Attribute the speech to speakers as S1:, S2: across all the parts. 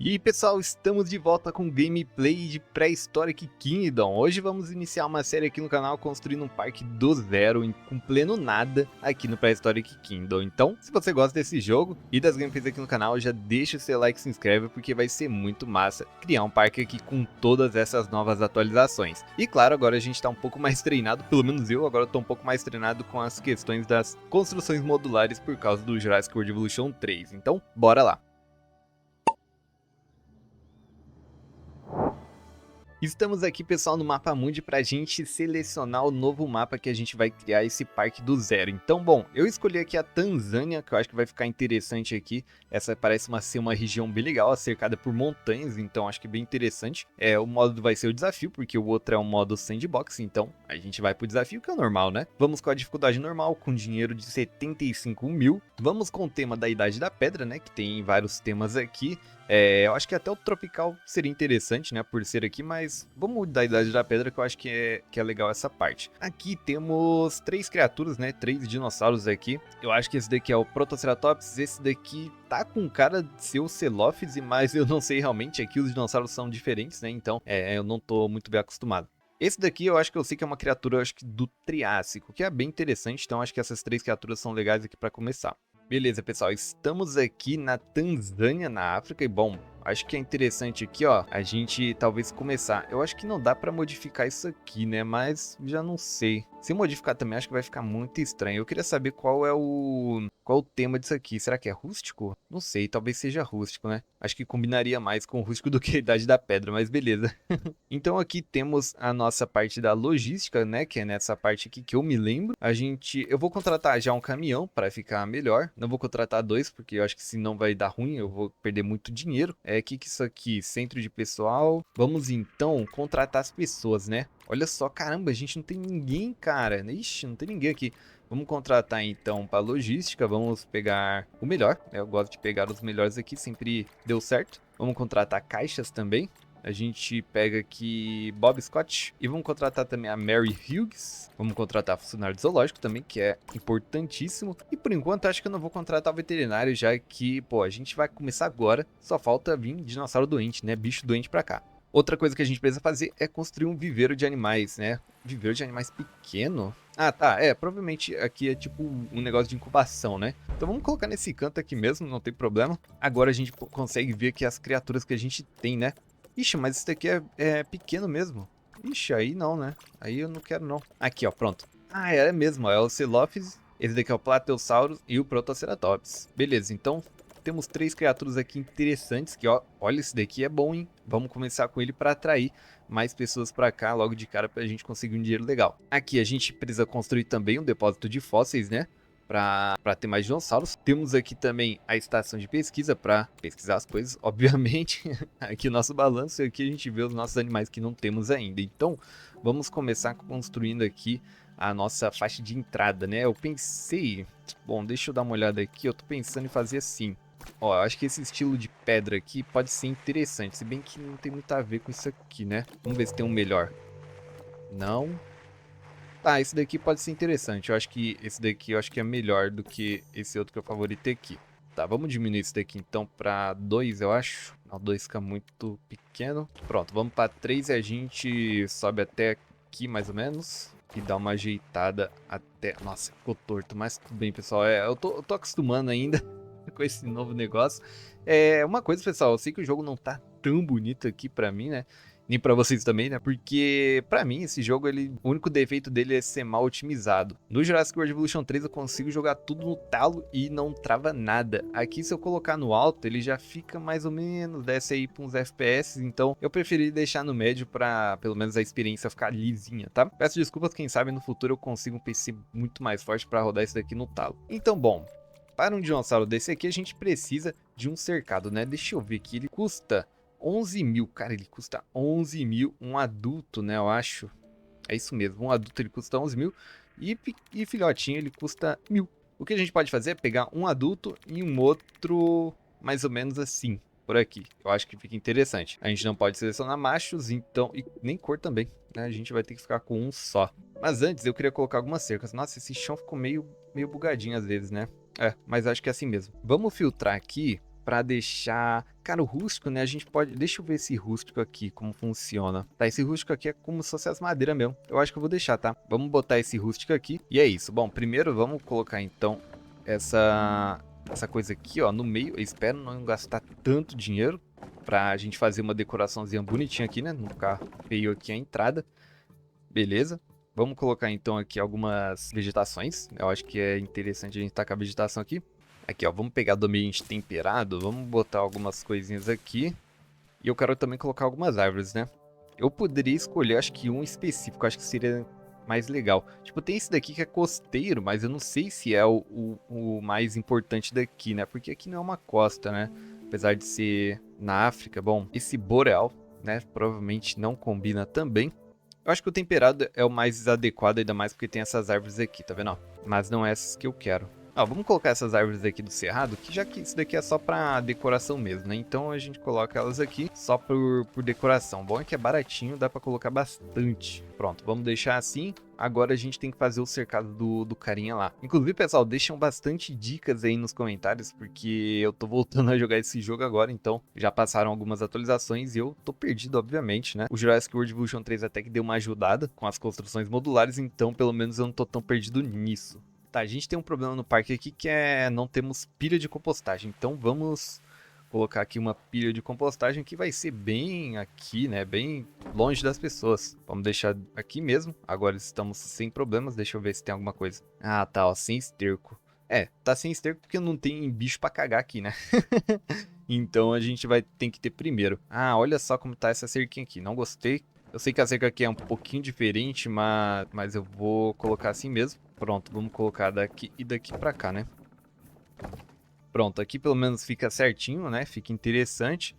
S1: E aí pessoal, estamos de volta com gameplay de Prehistoric Kingdom. Hoje vamos iniciar uma série aqui no canal construindo um parque do zero, com pleno nada aqui no Prehistoric Kingdom. Então, se você gosta desse jogo e das gameplays aqui no canal, já deixa o seu like e se inscreve, porque vai ser muito massa criar um parque aqui com todas essas novas atualizações. E claro, agora a gente está um pouco mais treinado, pelo menos eu agora estou um pouco mais treinado com as questões das construções modulares por causa do Jurassic World Evolution 3. Então, bora lá! Estamos aqui, pessoal, no Mapa Mundi para a gente selecionar o novo mapa que a gente vai criar esse parque do zero. Então, bom, eu escolhi aqui a Tanzânia, que eu acho que vai ficar interessante aqui. Essa parece ser uma região bem legal, cercada por montanhas, então acho que é bem interessante. O modo vai ser o desafio, porque o outro é um modo sandbox, então a gente vai pro desafio, que é o normal, né? Vamos com a dificuldade normal, com dinheiro de 75 mil. Vamos com o tema da Idade da Pedra, né, que tem vários temas aqui. Eu acho que até o tropical seria interessante, né, por ser aqui, mas vamos da Idade da Pedra, que eu acho que é legal essa parte. Aqui temos 3 criaturas, né, 3 dinossauros aqui. Eu acho que esse daqui é o Protoceratops, esse daqui tá com cara de ser o Celophis, mas eu não sei realmente, aqui os dinossauros são diferentes, né, então eu não tô muito bem acostumado. Esse daqui eu acho que eu sei que é uma criatura, eu acho que do Triássico, que é bem interessante, então acho que essas 3 criaturas são legais aqui para começar. Beleza, pessoal, estamos aqui na Tanzânia, na África, e bom, acho que é interessante aqui, ó, a gente talvez começar. Eu acho que não dá pra modificar isso aqui, né, mas já não sei. Se modificar também, acho que vai ficar muito estranho. Eu queria saber qual é o tema disso aqui. Será que é rústico? Não sei, talvez seja rústico, né? Acho que combinaria mais com o rústico do que a Idade da Pedra, mas beleza. Então aqui temos a nossa parte da logística, né, que é nessa parte aqui que eu me lembro. Eu vou contratar já um caminhão para ficar melhor. Não vou contratar 2, porque eu acho que senão vai dar ruim, eu vou perder muito dinheiro. Que isso aqui? Centro de pessoal. Vamos então contratar as pessoas, né? Olha só, caramba, a gente não tem ninguém, cara. Ixi, não tem ninguém aqui. Vamos contratar então para logística, vamos pegar o melhor. Eu gosto de pegar os melhores aqui, sempre deu certo. Vamos contratar caixas também. A gente pega aqui Bob Scott e vamos contratar também a Mary Hughes. Vamos contratar funcionário de zoológico também, que é importantíssimo. E por enquanto acho que eu não vou contratar o veterinário, já que, pô, a gente vai começar agora. Só falta vir dinossauro doente, né? Bicho doente pra cá. Outra coisa que a gente precisa fazer é construir um viveiro de animais, né? Viveiro de animais pequeno? Ah, tá. Provavelmente aqui é tipo um negócio de incubação, né? Então vamos colocar nesse canto aqui mesmo, não tem problema. Agora a gente consegue ver aqui as criaturas que a gente tem, né? Ixi, mas esse daqui é pequeno mesmo. Ixi, aí não, né? Aí eu não quero, não. Aqui, ó, pronto. Ah, é mesmo, ó, é o Celophis. Esse daqui é o Plateosaurus e o Protoceratops. Beleza, então temos 3 criaturas aqui interessantes que, ó, olha, esse daqui é bom, hein? Vamos começar com ele para atrair mais pessoas para cá logo de cara pra gente conseguir um dinheiro legal. Aqui a gente precisa construir também um depósito de fósseis, né? Para ter mais dinossauros. Temos aqui também a estação de pesquisa para pesquisar as coisas, obviamente. Aqui o nosso balanço e aqui a gente vê os nossos animais que não temos ainda. Então, vamos começar construindo aqui a nossa faixa de entrada, né? Eu pensei... Bom, deixa eu dar uma olhada aqui. Eu tô pensando em fazer assim. Ó, eu acho que esse estilo de pedra aqui pode ser interessante, se bem que não tem muito a ver com isso aqui, né? Vamos ver se tem um melhor. Não. Tá, esse daqui pode ser interessante. Eu acho que esse daqui é melhor do que esse outro que eu favoritei aqui. Tá, vamos diminuir esse daqui então pra 2, eu acho. Não, 2 fica muito pequeno. Pronto, vamos pra 3 e a gente sobe até aqui mais ou menos. E dá uma ajeitada até... Nossa, ficou torto, mas tudo bem, pessoal. Eu tô acostumando ainda com esse novo negócio. Uma coisa, pessoal, eu sei que o jogo não tá tão bonito aqui pra mim, né? Nem pra vocês também, né? Porque, pra mim, esse jogo, o único defeito dele é ser mal otimizado. No Jurassic World Evolution 3, eu consigo jogar tudo no talo e não trava nada. Aqui, se eu colocar no alto, ele já fica mais ou menos, desce aí pra uns FPS. Então, eu preferi deixar no médio pra, pelo menos, a experiência ficar lisinha, tá? Peço desculpas, quem sabe no futuro eu consigo um PC muito mais forte pra rodar isso daqui no talo. Então, bom... Para um dinossauro desse aqui, a gente precisa de um cercado, né? Deixa eu ver aqui, ele custa 11 mil. Cara, ele custa 11 mil, um adulto, né, eu acho. É isso mesmo, um adulto ele custa 11 mil e filhotinho ele custa 1000. O que a gente pode fazer é pegar um adulto e um outro mais ou menos assim, por aqui. Eu acho que fica interessante. A gente não pode selecionar machos, então... E nem cor também, né? A gente vai ter que ficar com um só. Mas antes eu queria colocar algumas cercas. Nossa, esse chão ficou meio bugadinho às vezes, né? Mas acho que é assim mesmo. Vamos filtrar aqui pra deixar... Cara, o rústico, né, a gente pode... Deixa eu ver esse rústico aqui, como funciona. Tá, esse rústico aqui é como se fosse as madeiras mesmo. Eu acho que eu vou deixar, tá? Vamos botar esse rústico aqui. E é isso. Bom, primeiro vamos colocar, então, essa coisa aqui, ó, no meio. Eu espero não gastar tanto dinheiro pra gente fazer uma decoraçãozinha bonitinha aqui, né? Não ficar feio aqui a entrada. Beleza. Vamos colocar, então, aqui algumas vegetações. Eu acho que é interessante a gente tacar a vegetação aqui. Aqui, ó, vamos pegar do ambiente temperado, vamos botar algumas coisinhas aqui. E eu quero também colocar algumas árvores, né? Eu poderia escolher, acho que um específico, acho que seria mais legal. Tipo, tem esse daqui que é costeiro, mas eu não sei se é o mais importante daqui, né? Porque aqui não é uma costa, né? Apesar de ser na África. Bom, esse boreal, né? Provavelmente não combina também. Eu acho que o temperado é o mais adequado, ainda mais porque tem essas árvores aqui, tá vendo? Ó, mas não é essas que eu quero. Ó, vamos colocar essas árvores aqui do cerrado, que já que isso daqui é só pra decoração mesmo, né? Então a gente coloca elas aqui só por decoração. Bom é que é baratinho, dá pra colocar bastante. Pronto, vamos deixar assim. Agora a gente tem que fazer o cercado do carinha lá. Inclusive, pessoal, deixam bastante dicas aí nos comentários, porque eu tô voltando a jogar esse jogo agora, então já passaram algumas atualizações e eu tô perdido, obviamente, né? O Jurassic World Evolution 3 até que deu uma ajudada com as construções modulares, então pelo menos eu não tô tão perdido nisso. Tá, a gente tem um problema no parque aqui que é não temos pilha de compostagem, então vamos colocar aqui uma pilha de compostagem que vai ser bem aqui, né, bem longe das pessoas. Vamos deixar aqui mesmo, agora estamos sem problemas, deixa eu ver se tem alguma coisa. Ah, tá, ó, sem esterco. É, tá sem esterco porque não tem bicho pra cagar aqui, né? Então a gente vai ter que ter primeiro. Ah, olha só como tá essa cerquinha aqui, não gostei. Eu sei que a cerca aqui é um pouquinho diferente, mas eu vou colocar assim mesmo. Pronto, vamos colocar daqui e daqui pra cá, né? Pronto, aqui pelo menos fica certinho, né? Fica interessante.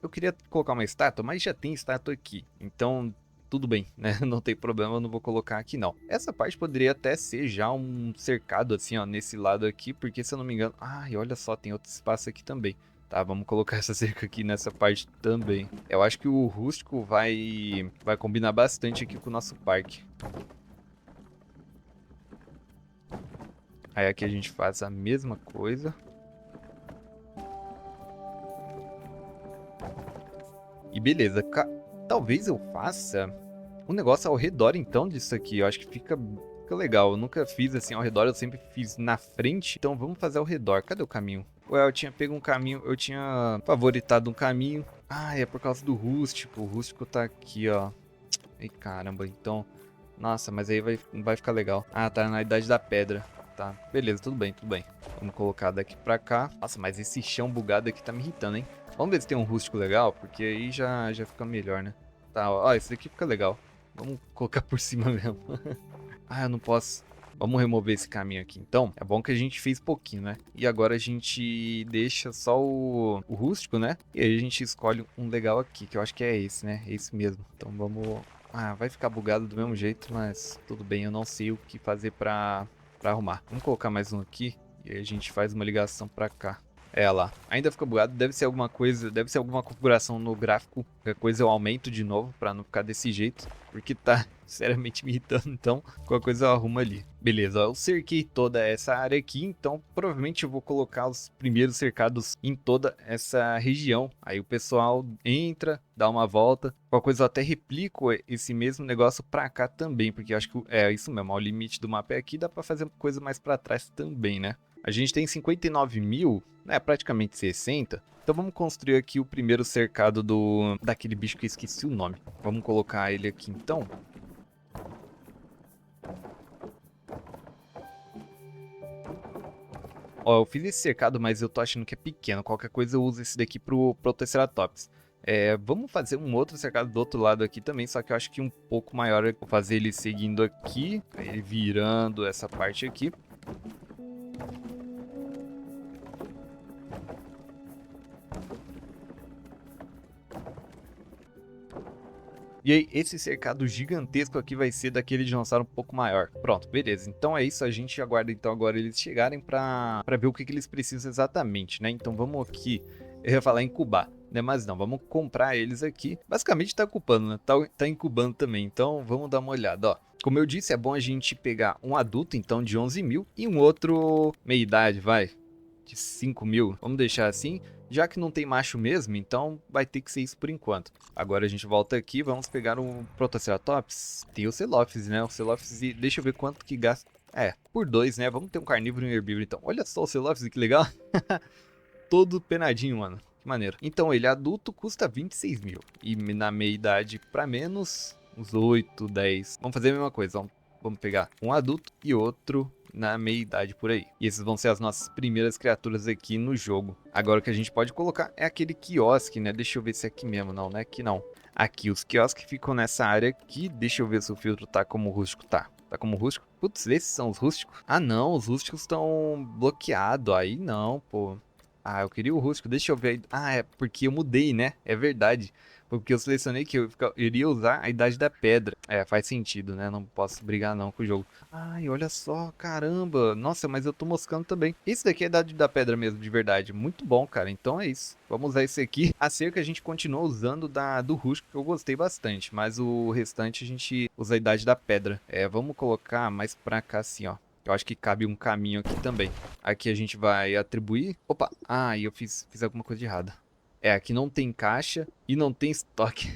S1: Eu queria colocar uma estátua, mas já tem estátua aqui. Então, tudo bem, né? Não tem problema, eu não vou colocar aqui não. Essa parte poderia até ser já um cercado assim, ó, nesse lado aqui, porque se eu não me engano... Ai, olha só, tem outro espaço aqui também. Tá, vamos colocar essa cerca aqui nessa parte também. Eu acho que o rústico vai combinar bastante aqui com o nosso parque. Aí aqui a gente faz a mesma coisa. E beleza, talvez eu faça um negócio ao redor então disso aqui. Eu acho que fica legal. Eu nunca fiz assim ao redor, eu sempre fiz na frente. Então vamos fazer ao redor. Cadê o caminho? Ué, eu tinha pego um caminho, eu tinha favoritado um caminho. Ah, é por causa do rústico. O rústico tá aqui, ó. Ai, caramba, então... Nossa, mas aí vai ficar legal. Ah, tá na idade da pedra. Tá, beleza, tudo bem, tudo bem. Vamos colocar daqui pra cá. Nossa, mas esse chão bugado aqui tá me irritando, hein? Vamos ver se tem um rústico legal, porque aí já fica melhor, né? Tá, ó, esse daqui fica legal. Vamos colocar por cima mesmo. Ah, eu não posso. Vamos remover esse caminho aqui, então. É bom que a gente fez pouquinho, né? E agora a gente deixa só o rústico, né? E aí a gente escolhe um legal aqui, que eu acho que é esse, né? É esse mesmo. Então vamos... Ah, vai ficar bugado do mesmo jeito, mas tudo bem. Eu não sei o que fazer pra arrumar. Vamos colocar mais um aqui. E aí a gente faz uma ligação pra cá. É lá. Ainda fica bugado. Deve ser alguma coisa. Deve ser alguma configuração no gráfico. Qualquer coisa eu aumento de novo pra não ficar desse jeito. Porque tá seriamente me irritando. Então, qualquer coisa eu arrumo ali. Beleza, eu cerquei toda essa área aqui. Então, provavelmente eu vou colocar os primeiros cercados em toda essa região. Aí o pessoal entra, dá uma volta. Qualquer coisa eu até replico esse mesmo negócio pra cá também. Porque eu acho que é isso mesmo. O limite do mapa é aqui. Dá pra fazer coisa mais pra trás também, né? A gente tem 59 mil, né, praticamente 60. Então vamos construir aqui o primeiro cercado daquele bicho que eu esqueci o nome. Vamos colocar ele aqui então. Ó, eu fiz esse cercado, mas eu tô achando que é pequeno. Qualquer coisa eu uso esse daqui pro Triceratops. Vamos fazer um outro cercado do outro lado aqui também, só que eu acho que um pouco maior. Vou fazer ele seguindo aqui, aí ele virando essa parte aqui. E aí, esse cercado gigantesco aqui vai ser daquele dinossauro um pouco maior. Pronto, beleza. Então é isso, a gente aguarda então agora eles chegarem pra ver o que eles precisam exatamente, né? Então vamos aqui, eu ia falar incubar, né? Mas não, vamos comprar eles aqui. Basicamente tá ocupando, né? Tá incubando também, então vamos dar uma olhada, ó. Como eu disse, é bom a gente pegar um adulto, então, de 11 mil e um outro meia-idade, vai, de 5 mil. Vamos deixar assim. Já que não tem macho mesmo, então vai ter que ser isso por enquanto. Agora a gente volta aqui, vamos pegar um Protoceratops. Tem o Celophis, né? O Celophis, deixa eu ver quanto que gasta. É, por 2, né? Vamos ter um carnívoro e um herbívoro então. Olha só o Celophis, que legal. Todo penadinho, mano. Que maneiro. Então, ele adulto custa 26 mil. E na meia idade pra menos, uns 8, 10. Vamos fazer a mesma coisa. Vamos pegar um adulto e outro na meia idade por aí. E esses vão ser as nossas primeiras criaturas aqui no jogo. Agora o que a gente pode colocar é aquele quiosque, né? Deixa eu ver se é aqui mesmo. Não, não é aqui não. Aqui, os quiosques ficam nessa área aqui. Deixa eu ver se o filtro tá como rústico. Tá como rústico? Putz, esses são os rústicos? Ah, não. Os rústicos estão bloqueados. Aí não, pô. Ah, eu queria o rústico, deixa eu ver. Ah, é porque eu mudei, né? É verdade. Foi porque eu selecionei que eu iria usar a idade da pedra. É, faz sentido, né? Não posso brigar não com o jogo. Ai, olha só, caramba. Nossa, mas eu tô moscando também. Esse daqui é a idade da pedra mesmo, de verdade. Muito bom, cara. Então é isso. Vamos usar esse aqui. A cerca a gente continua usando do rústico, que eu gostei bastante. Mas o restante a gente usa a idade da pedra. É, vamos colocar mais pra cá assim, ó. Eu acho que cabe um caminho aqui também. Aqui a gente vai atribuir... Opa! Ah, e eu fiz alguma coisa de errada. É, aqui não tem caixa e não tem estoque.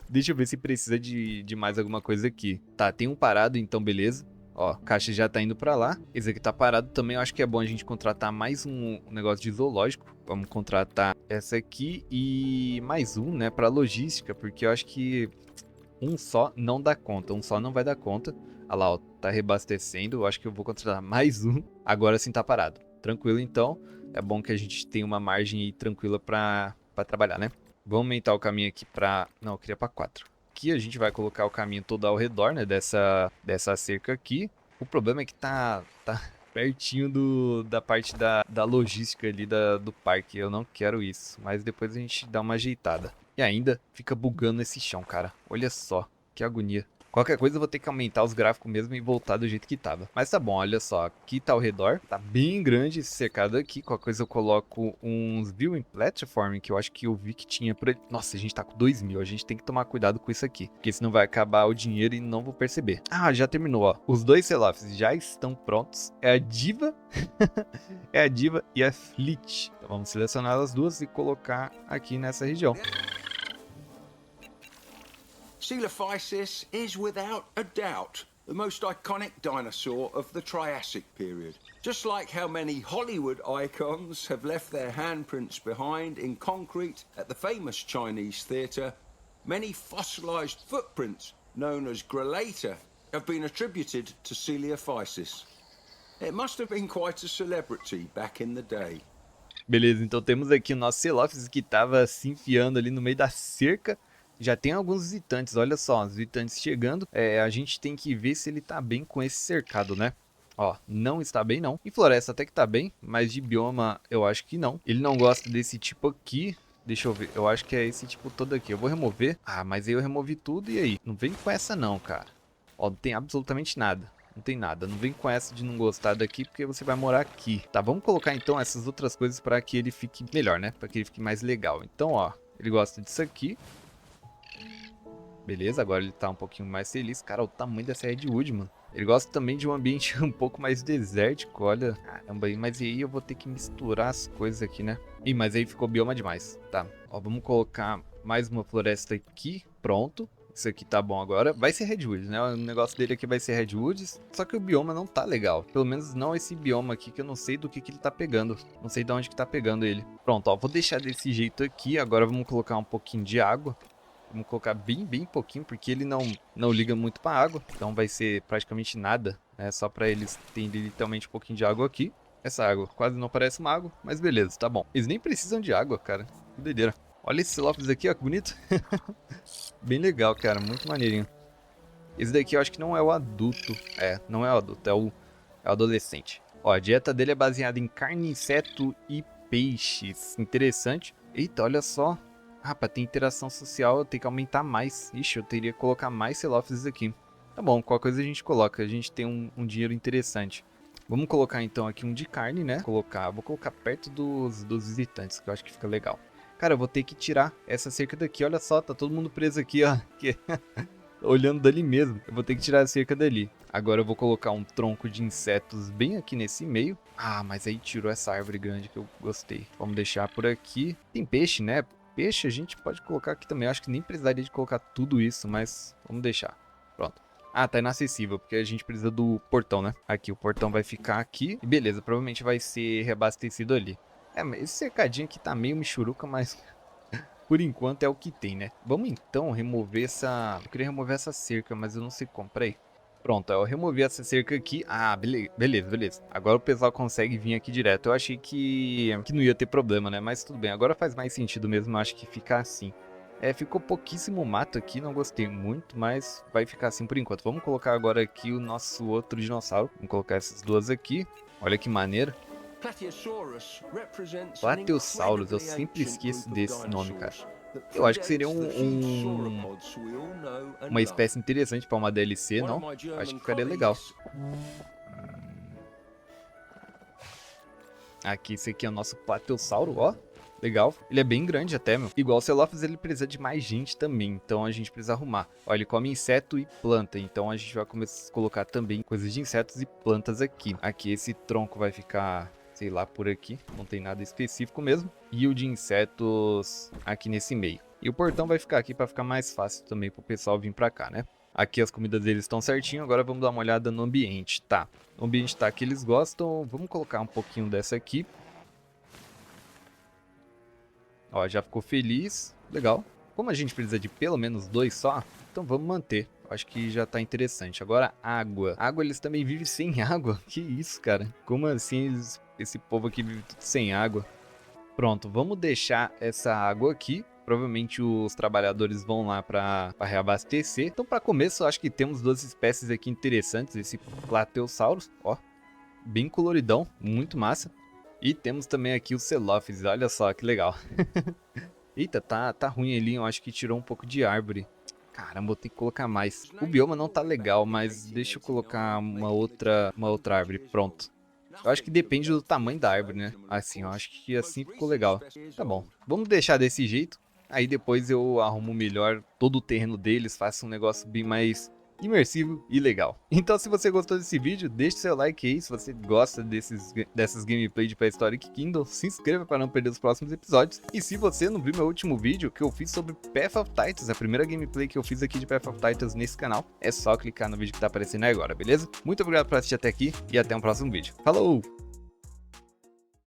S1: Deixa eu ver se precisa de mais alguma coisa aqui. Tá, tem um parado, então beleza. Ó, caixa já tá indo pra lá. Esse aqui tá parado também. Eu acho que é bom a gente contratar mais um negócio de zoológico. Vamos contratar essa aqui e mais um, né, pra logística. Porque eu acho que um só não dá conta. Um só não vai dar conta. Olha lá, ó, tá reabastecendo. Eu acho que eu vou contratar mais um. Agora sim tá parado. Tranquilo, então. É bom que a gente tenha uma margem aí tranquila pra trabalhar, né? Vamos aumentar o caminho aqui pra... Não, eu queria pra 4. Aqui a gente vai colocar o caminho todo ao redor, né? Dessa cerca aqui. O problema é que tá pertinho da parte da logística ali do parque. Eu não quero isso. Mas depois a gente dá uma ajeitada. E ainda fica bugando esse chão, cara. Olha só, que agonia. Qualquer coisa eu vou ter que aumentar os gráficos mesmo e voltar do jeito que tava. Mas tá bom, olha só. Aqui tá ao redor. Tá bem grande esse cercado aqui. Qualquer coisa eu coloco uns viewing platform, que eu acho que eu vi que tinha por ali. Nossa, a gente tá com 2.000. A gente tem que tomar cuidado com isso aqui. Porque senão vai acabar o dinheiro e não vou perceber. Ah, já terminou, ó. Os dois Celophs já estão prontos. É a Diva. É a Diva e a Fleet. Então vamos selecionar as duas e colocar aqui nessa região.
S2: Coelophysis is, without a doubt, the most iconic dinosaur of the Triassic period. Just like how many Hollywood icons have left their handprints behind in concrete at the famous Chinese theatre, many fossilized footprints known as Grelata have been attributed to Coelophysis. It must have been quite a celebrity back in the day.
S1: Beleza, então temos aqui o nosso Celophis que estava se enfiando ali no meio da cerca. Já tem alguns visitantes, olha só, os visitantes chegando. A gente tem que ver se ele tá bem com esse cercado, né? Ó, não está bem não. Em floresta até que tá bem, mas de bioma eu acho que não. Ele não gosta desse tipo aqui. Deixa eu ver, eu acho que é esse tipo todo aqui. Eu vou remover. Ah, mas aí eu removi tudo e aí? Não vem com essa não, cara. Ó, não tem absolutamente nada. Não tem nada, não vem com essa de não gostar daqui, porque você vai morar aqui. Tá, vamos colocar então essas outras coisas para que ele fique melhor, né? Para que ele fique mais legal. Então, ó, ele gosta disso aqui. Beleza, agora ele tá um pouquinho mais feliz. Cara, o tamanho dessa redwood, mano. Ele gosta também de um ambiente um pouco mais desértico, olha. Caramba, mas aí eu vou ter que misturar as coisas aqui, né? Ih, mas aí ficou bioma demais. Tá, ó, vamos colocar mais uma floresta aqui. Pronto. Isso aqui tá bom agora. Vai ser redwood, né? O negócio dele aqui vai ser redwoods. Só que o bioma não tá legal. Pelo menos não esse bioma aqui, que eu não sei do que ele tá pegando. Não sei de onde que tá pegando ele. Pronto, ó, vou deixar desse jeito aqui. Agora vamos colocar um pouquinho de água. Vamos colocar bem pouquinho, porque ele não liga muito pra água. Então vai ser praticamente nada, né? Só pra eles terem literalmente um pouquinho de água aqui. Essa água quase não parece uma água, mas beleza, tá bom. Eles nem precisam de água, cara. Que doideira. Olha esse Celophis aqui, ó, que bonito. Bem legal, cara, muito maneirinho. Esse daqui eu acho que não é o adulto. É, não é o adulto, é o adolescente. Ó, a dieta dele é baseada em carne, inseto e peixes. Interessante. Eita, olha só. Ah, pra ter interação social eu tenho que aumentar mais. Ixi, eu teria que colocar mais Celophis aqui. Tá bom, qualquer coisa a gente coloca. A gente tem um dinheiro interessante. Vamos colocar então aqui um de carne, né? Vou colocar perto dos visitantes, que eu acho que fica legal. Cara, eu vou ter que tirar essa cerca daqui. Olha só, tá todo mundo preso aqui, ó. olhando dali mesmo. Eu vou ter que tirar a cerca dali. Agora eu vou colocar um tronco de insetos bem aqui nesse meio. Ah, mas aí tirou essa árvore grande que eu gostei. Vamos deixar por aqui. Tem peixe, né? Peixe a gente pode colocar aqui também. Eu acho que nem precisaria de colocar tudo isso, mas vamos deixar. Pronto. Ah, tá inacessível, porque a gente precisa do portão, né? Aqui, o portão vai ficar aqui. E beleza, provavelmente vai ser reabastecido ali. É, mas esse cercadinho aqui tá meio michuruca, mas por enquanto é o que tem, né? Vamos então remover essa... Eu queria remover essa cerca, mas eu não sei como. Peraí. Pronto, eu removi essa cerca aqui. Ah, beleza. Agora o pessoal consegue vir aqui direto. Eu achei que não ia ter problema, né? Mas tudo bem, agora faz mais sentido mesmo. Eu acho que fica assim. É, ficou pouquíssimo mato aqui, não gostei muito, mas vai ficar assim por enquanto. Vamos colocar agora aqui o nosso outro dinossauro. Vamos colocar essas duas aqui. Olha que maneiro. Plateosaurus, eu sempre esqueço desse nome, cara. Eu acho que seria uma espécie interessante para uma DLC, não? Acho que ficaria legal. Aqui, esse aqui é o nosso Plateosauro, ó. Legal. Ele é bem grande até, meu. Igual o Celophus, ele precisa de mais gente também. Então a gente precisa arrumar. Ó, ele come inseto e planta. Então a gente vai começar a colocar também coisas de insetos e plantas aqui. Aqui esse tronco vai ficar, sei lá, por aqui. Não tem nada específico mesmo. E o de insetos aqui nesse meio. E o portão vai ficar aqui para ficar mais fácil também pro pessoal vir pra cá, né? Aqui as comidas deles estão certinho. Agora vamos dar uma olhada no ambiente. Tá. O ambiente tá que eles gostam. Vamos colocar um pouquinho dessa aqui. Ó, já ficou feliz. Legal. Como a gente precisa de pelo menos 2 só, então vamos manter. Acho que já tá interessante. Agora, água. Água, eles também vivem sem água. Que isso, cara? Como assim esse povo aqui vive tudo sem água? Pronto, vamos deixar essa água aqui. Provavelmente os trabalhadores vão lá para reabastecer. Então, para começo, eu acho que temos duas espécies aqui interessantes. Esse Plateosaurus, ó, bem coloridão, muito massa. E temos também aqui o Celophus, olha só que legal. Eita, tá ruim ali, eu acho que tirou um pouco de árvore. Caramba, vou ter que colocar mais. O bioma não tá legal, mas deixa eu colocar uma outra árvore, pronto. Eu acho que depende do tamanho da árvore, né? Assim, eu acho que assim ficou legal. Tá bom, vamos deixar desse jeito. Aí depois eu arrumo melhor todo o terreno deles, faço um negócio bem mais imersivo e legal. Então se você gostou desse vídeo, deixe seu like aí. Se você gosta dessas gameplay de Prehistoric Kingdom, se inscreva para não perder os próximos episódios. E se você não viu meu último vídeo que eu fiz sobre Path of Titans, a primeira gameplay que eu fiz aqui de Path of Titans nesse canal, é só clicar no vídeo que tá aparecendo aí agora, beleza? Muito obrigado por assistir até aqui e até um próximo vídeo. Falou!